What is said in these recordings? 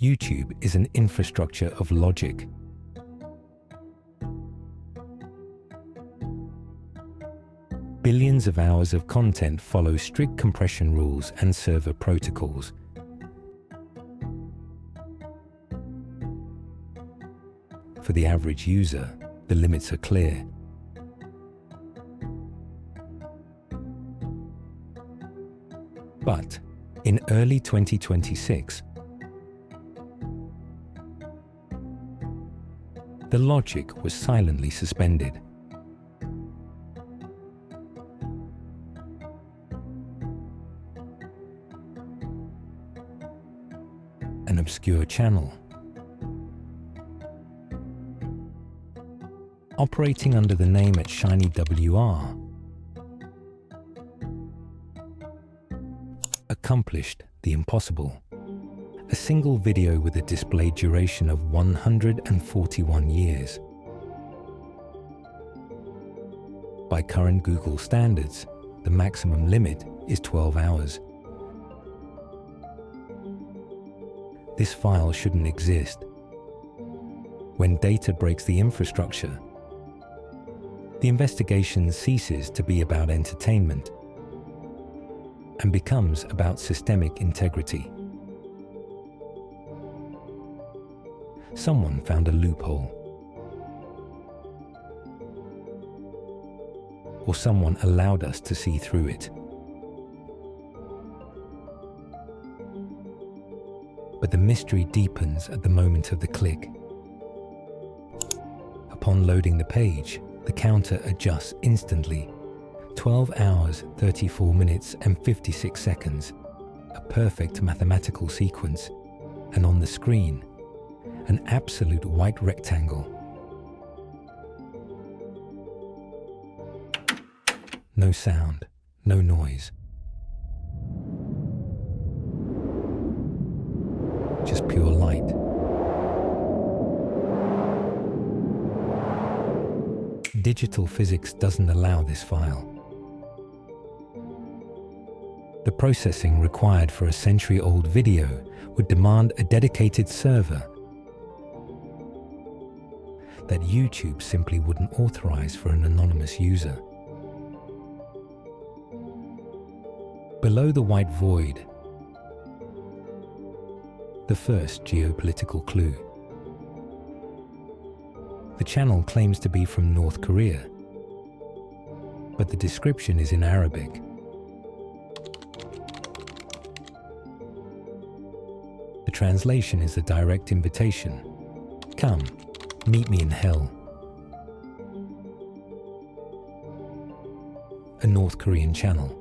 YouTube is an infrastructure of logic. Billions of hours of content follow strict compression rules and server protocols. For the average user, the limits are clear. But in early 2026, the logic was silently suspended. An obscure channel, operating under the name at Shiny WR, accomplished the impossible. A single video with a displayed duration of 141 years. By current Google standards, the maximum limit is 12 hours. This file shouldn't exist. When data breaks the infrastructure, the investigation ceases to be about entertainment and becomes about systemic integrity. Someone found a loophole, or someone allowed us to see through it. But the mystery deepens at the moment of the click. Upon loading the page, the counter adjusts instantly. 12 hours, 34 minutes and 56 seconds, a perfect mathematical sequence, and on the screen, an absolute white rectangle. No sound, no noise. Just pure light. Digital physics doesn't allow this file. The processing required for a century-old video would demand a dedicated server that YouTube simply wouldn't authorize for an anonymous user. Below the white void, the first geopolitical clue. The channel claims to be from North Korea, but the description is in Arabic. The translation is a direct invitation. Come, meet me in hell. A North Korean channel.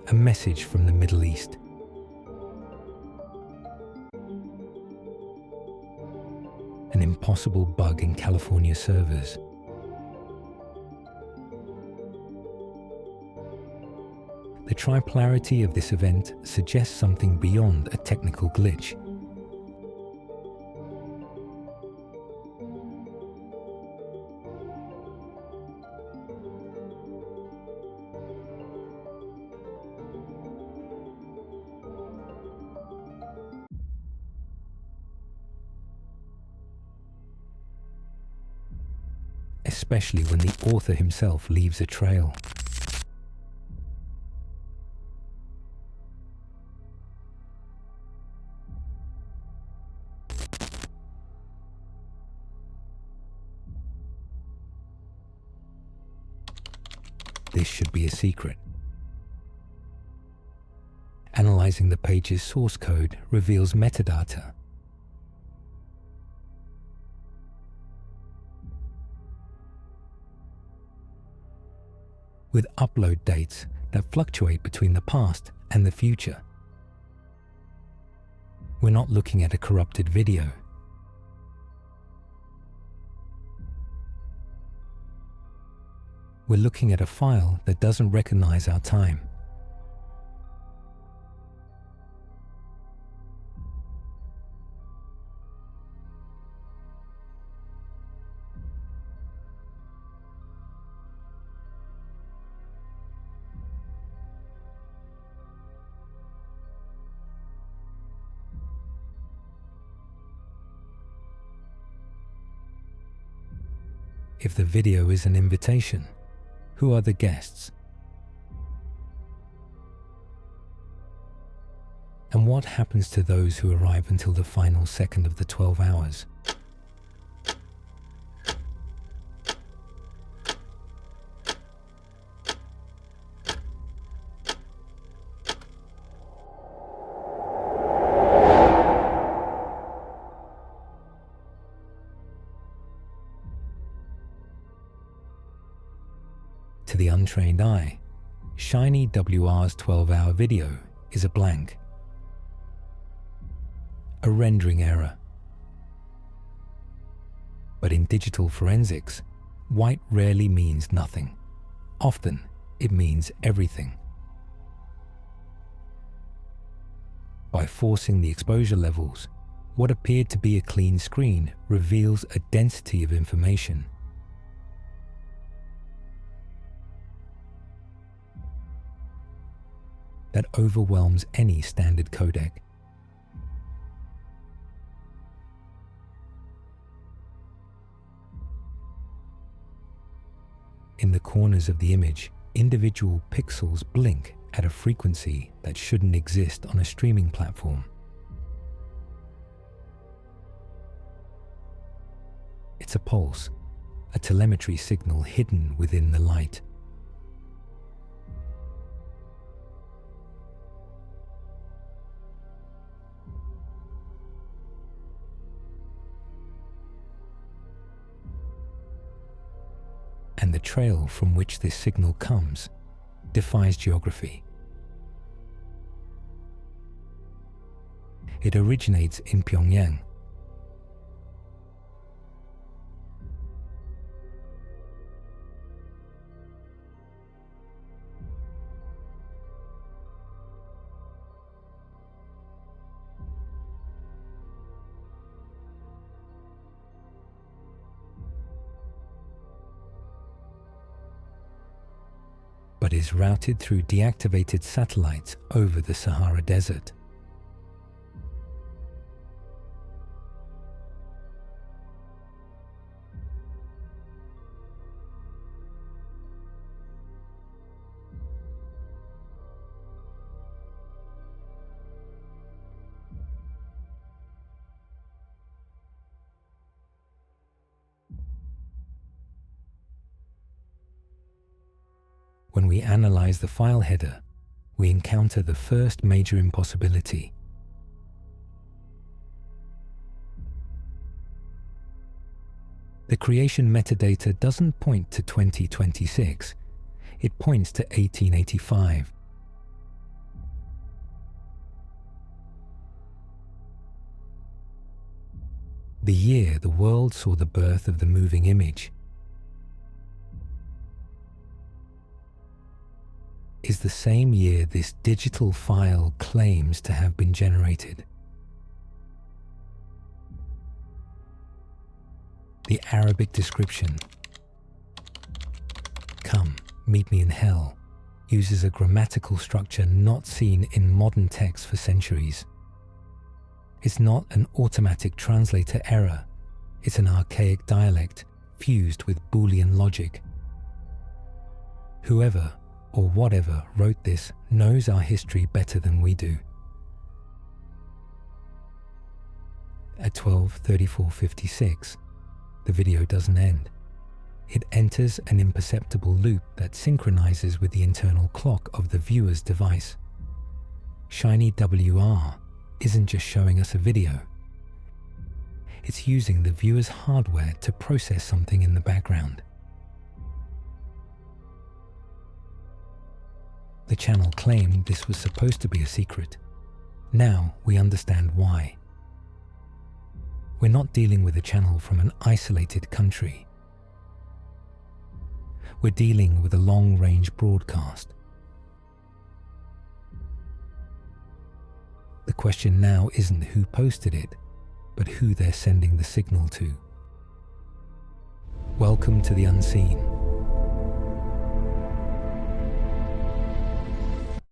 A message from the Middle East. An impossible bug in California servers. The tri-polarity of this event suggests something beyond a technical glitch. Especially when the author himself leaves a trail. This should be a secret. Analyzing the page's source code reveals metadata. With upload dates that fluctuate between the past and the future. We're not looking at a corrupted video. We're looking at a file that doesn't recognize our time. If the video is an invitation, who are the guests? And what happens to those who arrive until the final second of the 12 hours? To the untrained eye, Shiny WR's 12-hour video is a blank, a rendering error. But in digital forensics, white rarely means nothing. Often, it means everything. By forcing the exposure levels, what appeared to be a clean screen reveals a density of information. That overwhelms any standard codec. In the corners of the image, individual pixels blink at a frequency that shouldn't exist on a streaming platform. It's a pulse, a telemetry signal hidden within the light. And the trail from which this signal comes defies geography. It originates in Pyongyang. But is routed through deactivated satellites over the Sahara Desert. When we analyze the file header, we encounter the first major impossibility. The creation metadata doesn't point to 2026, it points to 1885. The year the world saw the birth of the moving image is the same year this digital file claims to have been generated. The Arabic description, "Come, meet me in hell," uses a grammatical structure not seen in modern texts for centuries. It's not an automatic translator error, it's an archaic dialect fused with Boolean logic. Whoever or whatever wrote this knows our history better than we do. At 12:34:56, the video doesn't end. It enters an imperceptible loop that synchronizes with the internal clock of the viewer's device. Shiny WR isn't just showing us a video. It's using the viewer's hardware to process something in the background. The channel claimed this was supposed to be a secret. Now we understand why. We're not dealing with a channel from an isolated country. We're dealing with a long-range broadcast. The question now isn't who posted it, but who they're sending the signal to. Welcome to the unseen.